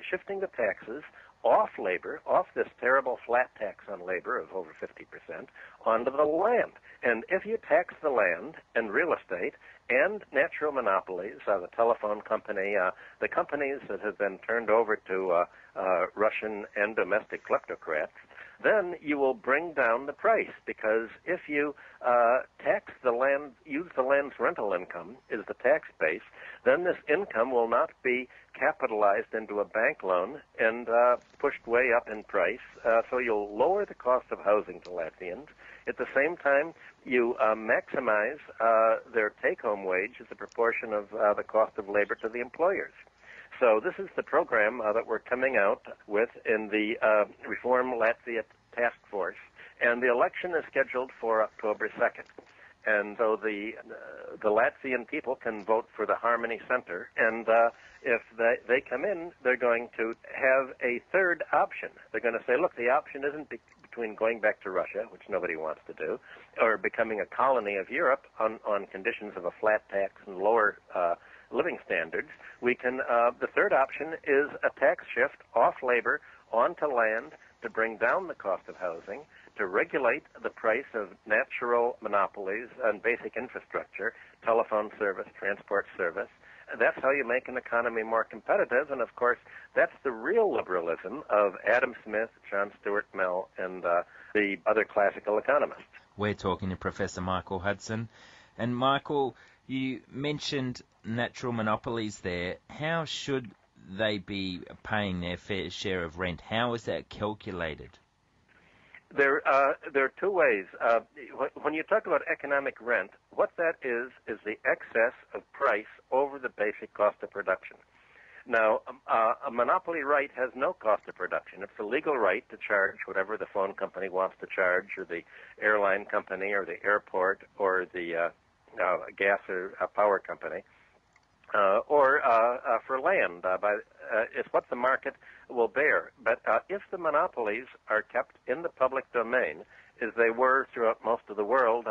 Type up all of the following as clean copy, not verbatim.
shifting the taxes off labor, off this terrible flat tax on labor of over 50%, onto the land. And if you tax the land and real estate and natural monopolies, the telephone company, the companies that have been turned over to Russian and domestic kleptocrats, then you will bring down the price, because if you tax the land, use the land's rental income as the tax base, then this income will not be capitalized into a bank loan and pushed way up in price, so you'll lower the cost of housing to Latvians. At the same time, you maximize their take-home wage as a proportion of the cost of labor to the employers. So this is the program that we're coming out with in the Reform Latvia Task Force, and the election is scheduled for October 2nd. And so the Latvian people can vote for the Harmony Center, and if they come in, they're going to have a third option. They're going to say, look, the option isn't between going back to Russia, which nobody wants to do, or becoming a colony of Europe on conditions of a flat tax and lower living standards. We can. The third option is a tax shift off labor onto land to bring down the cost of housing, to regulate the price of natural monopolies and basic infrastructure, telephone service, transport service. That's how you make an economy more competitive, and of course, that's the real liberalism of Adam Smith, John Stuart Mill, and the other classical economists. We're talking to Professor Michael Hudson. And Michael, you mentioned natural monopolies there. How should they be paying their fair share of rent? How is that calculated? There are two ways. When you talk about economic rent, what that is the excess of price over the basic cost of production. Now, a monopoly right has no cost of production. It's a legal right to charge whatever the phone company wants to charge, or the airline company, or the airport, or the gas or power company, or for land. It's what the market will bear. But if the monopolies are kept in the public domain, as they were throughout most of the world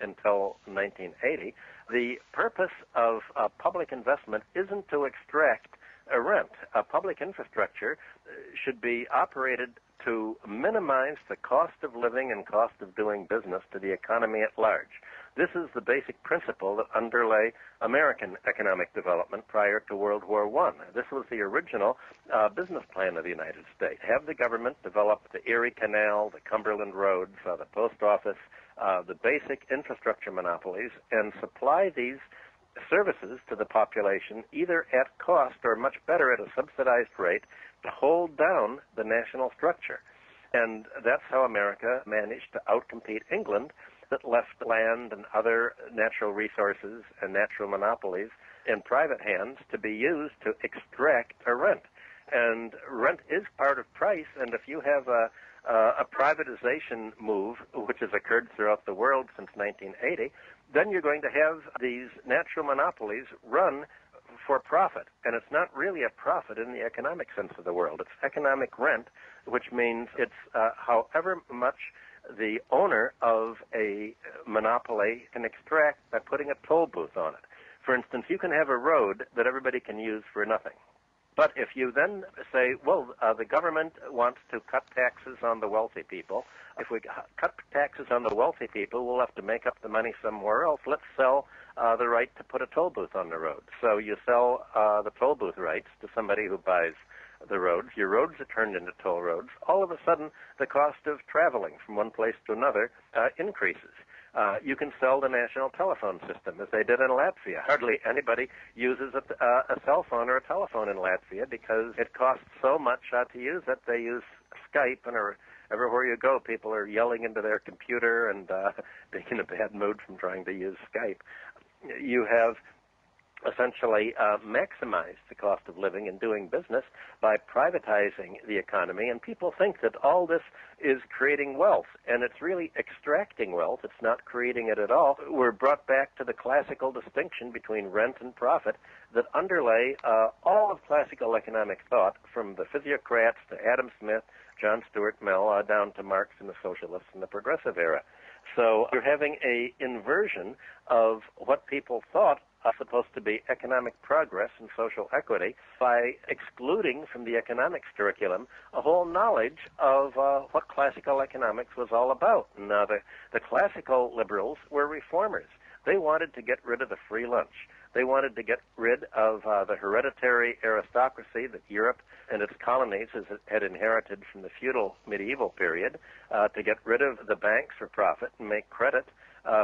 until 1980, the purpose of public investment isn't to extract a rent. Public infrastructure should be operated to minimize the cost of living and cost of doing business to the economy at large. This is the basic principle that underlay American economic development prior to World War I. This was the original business plan of the United States. Have the government develop the Erie Canal, the Cumberland roads, the post office, the basic infrastructure monopolies, and supply these services to the population either at cost or much better at a subsidized rate to hold down the national structure. And that's how America managed to outcompete England, that left land and other natural resources and natural monopolies in private hands to be used to extract a rent. And rent is part of price, and if you have a privatization move, which has occurred throughout the world since 1980, then you're going to have these natural monopolies run for profit. And it's not really a profit in the economic sense of the world. It's economic rent, which means it's however much the owner of a monopoly can extract by putting a toll booth on it. For instance, you can have a road that everybody can use for nothing. But if you then say, well, the government wants to cut taxes on the wealthy people, if we cut taxes on the wealthy people, we'll have to make up the money somewhere else. Let's sell the right to put a toll booth on the road. So you sell the toll booth rights to somebody who buys the roads. Your roads are turned into toll roads. All of a sudden, the cost of traveling from one place to another increases. You can sell the national telephone system, as they did in Latvia. Hardly anybody uses a cell phone or a telephone in Latvia because it costs so much to use it. They use Skype, and everywhere you go, people are yelling into their computer and being in a bad mood from trying to use Skype. You have essentially maximize the cost of living and doing business by privatizing the economy, and people think that all this is creating wealth, and it's really extracting wealth. It's not creating it at all. We're brought back to the classical distinction between rent and profit that underlay all of classical economic thought, from the physiocrats to Adam Smith, John Stuart Mill, down to Marx and the socialists in the progressive era. So you're having a inversion of what people thought supposed to be economic progress and social equity by excluding from the economics curriculum a whole knowledge of what classical economics was all about. And the classical liberals were reformers. They wanted to get rid of the free lunch. They wanted to get rid of the hereditary aristocracy that Europe and its colonies had inherited from the feudal medieval period, to get rid of the banks for profit and make credit,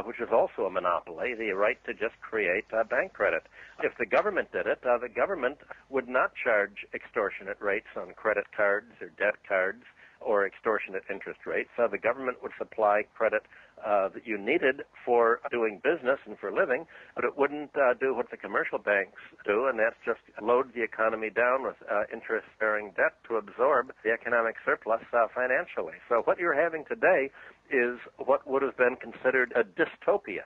which is also a monopoly, the right to just create bank credit. If the government did it, the government would not charge extortionate rates on credit cards or debt cards or extortionate interest rates. The government would supply credit that you needed for doing business and for living, but it wouldn't do what the commercial banks do, and that's just load the economy down with interest-bearing debt to absorb the economic surplus financially. So what you're having today is what would have been considered a dystopia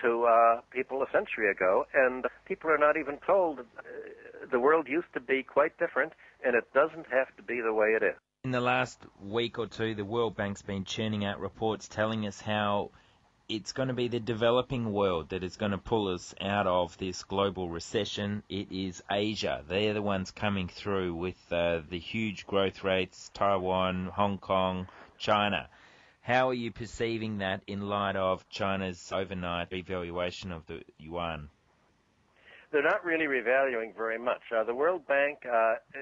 to people a century ago, and people are not even told the world used to be quite different, and it doesn't have to be the way it is. In the last week or two, the World Bank's been churning out reports telling us how it's going to be the developing world that is going to pull us out of this global recession. It is Asia. They're the ones coming through with the huge growth rates, Taiwan, Hong Kong, China. How are you perceiving that in light of China's overnight revaluation of the yuan? They're not really revaluing very much. The World Bank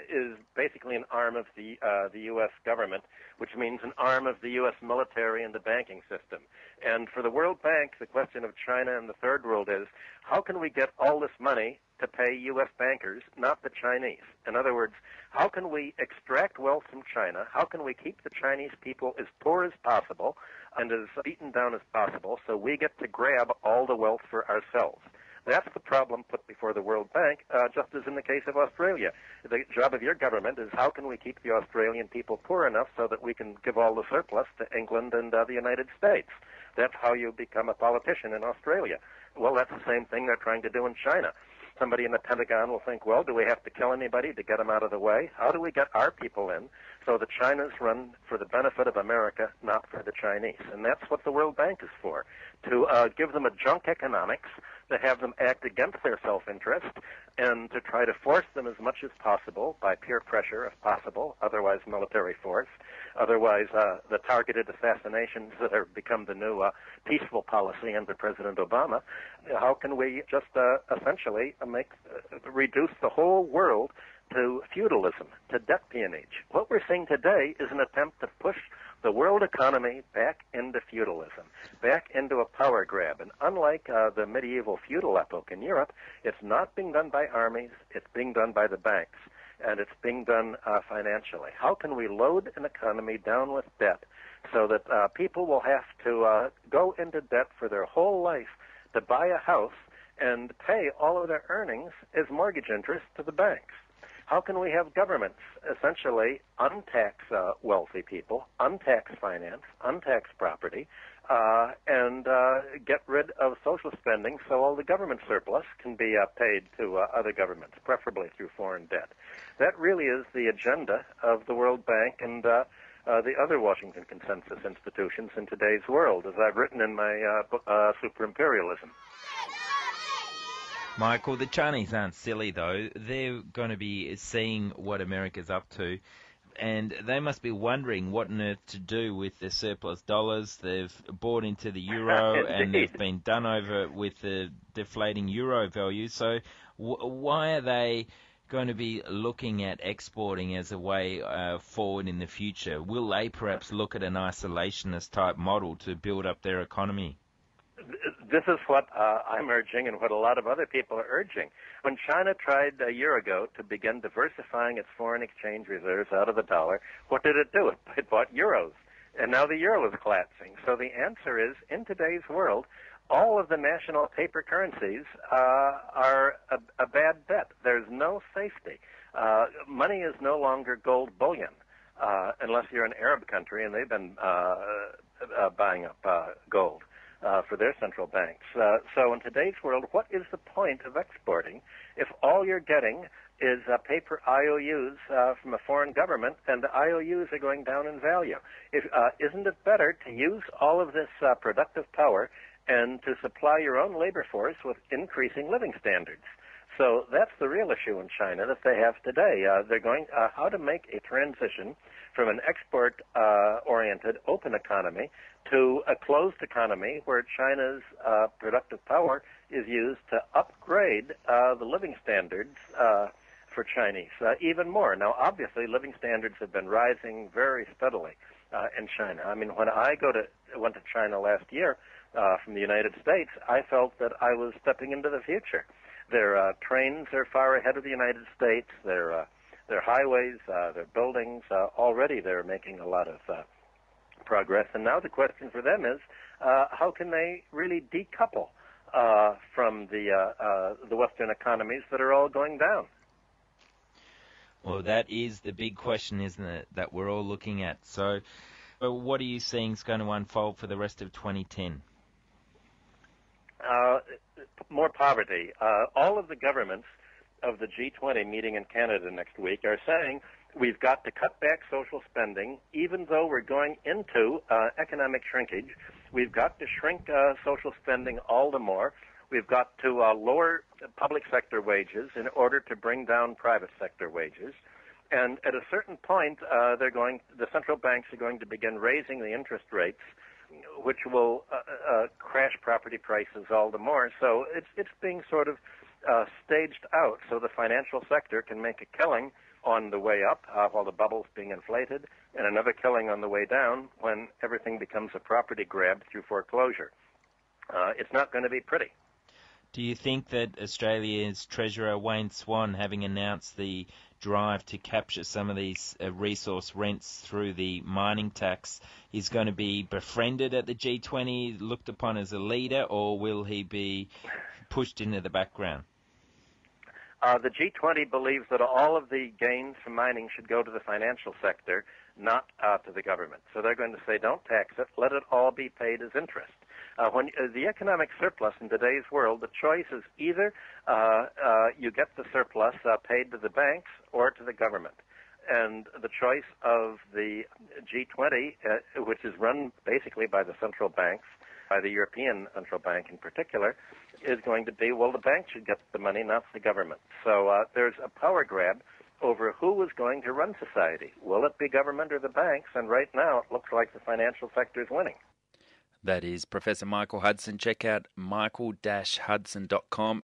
is basically an arm of the U.S. government, which means an arm of the U.S. military and the banking system. And for the World Bank, the question of China and the Third World is, how can we get all this money to pay U.S. bankers, not the Chinese? In other words, how can we extract wealth from China? How can we keep the Chinese people as poor as possible and as beaten down as possible so we get to grab all the wealth for ourselves? That's the problem put before the World Bank, just as in the case of Australia. The job of your government is how can we keep the Australian people poor enough so that we can give all the surplus to England and the United States. That's how you become a politician in Australia. Well, that's the same thing they're trying to do in China. Somebody in the Pentagon will think, well, do we have to kill anybody to get them out of the way? How do we get our people in so the China's run for the benefit of America, not for the Chinese? And that's what the World Bank is for, to give them a junk economics, to have them act against their self-interest, and to try to force them as much as possible by peer pressure, if possible, otherwise military force, otherwise the targeted assassinations that have become the new peaceful policy under President Obama. How can we just essentially reduce the whole world to feudalism, to debt peonage? What we're seeing today is an attempt to push the world economy back into feudalism, back into a power grab. And unlike the medieval feudal epoch in Europe, it's not being done by armies, it's being done by the banks, and it's being done financially. How can we load an economy down with debt so that people will have to go into debt for their whole life to buy a house and pay all of their earnings as mortgage interest to the banks? How can we have governments essentially untax wealthy people, untax finance, untax property, and get rid of social spending so all the government surplus can be paid to other governments, preferably through foreign debt? That really is the agenda of the World Bank and the other Washington Consensus institutions in today's world, as I've written in my book, Superimperialism. Michael, the Chinese aren't silly, though. They're going to be seeing what America's up to, and they must be wondering what on earth to do with their surplus dollars. They've bought into the euro, and they've been done over with the deflating euro value. So why are they going to be looking at exporting as a way forward in the future? Will they perhaps look at an isolationist type model to build up their economy? This is what I'm urging and what a lot of other people are urging. When China tried a year ago to begin diversifying its foreign exchange reserves out of the dollar, what did it do? It bought euros, and now the euro is collapsing. So the answer is, in today's world, all of the national paper currencies are a bad bet. There's no safety. Money is no longer gold bullion, unless you're an Arab country, and they've been buying up gold for their central banks. So in today's world, what is the point of exporting if all you're getting is paper IOUs from a foreign government, and the IOUs are going down in value? Isn't it better to use all of this productive power and to supply your own labor force with increasing living standards. So that's the real issue in China that they have today. They're going how to make a transition from an export-oriented open economy to a closed economy where China's productive power is used to upgrade the living standards for Chinese even more. Now, obviously, living standards have been rising very steadily in China. I mean, when I went to China last year from the United States, I felt that I was stepping into the future. Their trains are far ahead of the United States. Their highways, their buildings, already they're making a lot of progress. And now the question for them is, how can they really decouple from the Western economies that are all going down? Well, that is the big question, isn't it, that we're all looking at. So what are you seeing is going to unfold for the rest of 2010? More poverty. All of the governments of the G20 meeting in Canada next week are saying we've got to cut back social spending, even though we're going into economic shrinkage. We've got to shrink social spending all the more. We've got to lower public sector wages in order to bring down private sector wages. And at a certain point, the central banks are going to begin raising the interest rates, which will crash property prices all the more. So it's being sort of staged out so the financial sector can make a killing on the way up while the bubble's being inflated, and another killing on the way down when everything becomes a property grab through foreclosure. It's not going to be pretty. Do you think that Australia's Treasurer Wayne Swan, having announced the drive to capture some of these resource rents through the mining tax, is going to be befriended at the G20, looked upon as a leader, or will he be pushed into the background? The G20 believes that all of the gains from mining should go to the financial sector, not to the government. So they're going to say, don't tax it, let it all be paid as interest. When the economic surplus in today's world, the choice is either you get the surplus paid to the banks or to the government. And the choice of the G20, which is run basically by the central banks, by the European Central Bank in particular, is going to be, well, the bank should get the money, not the government. So there's a power grab over who is going to run society. Will it be government or the banks? And right now it looks like the financial sector is winning. That is Professor Michael Hudson. Check out michael-hudson.com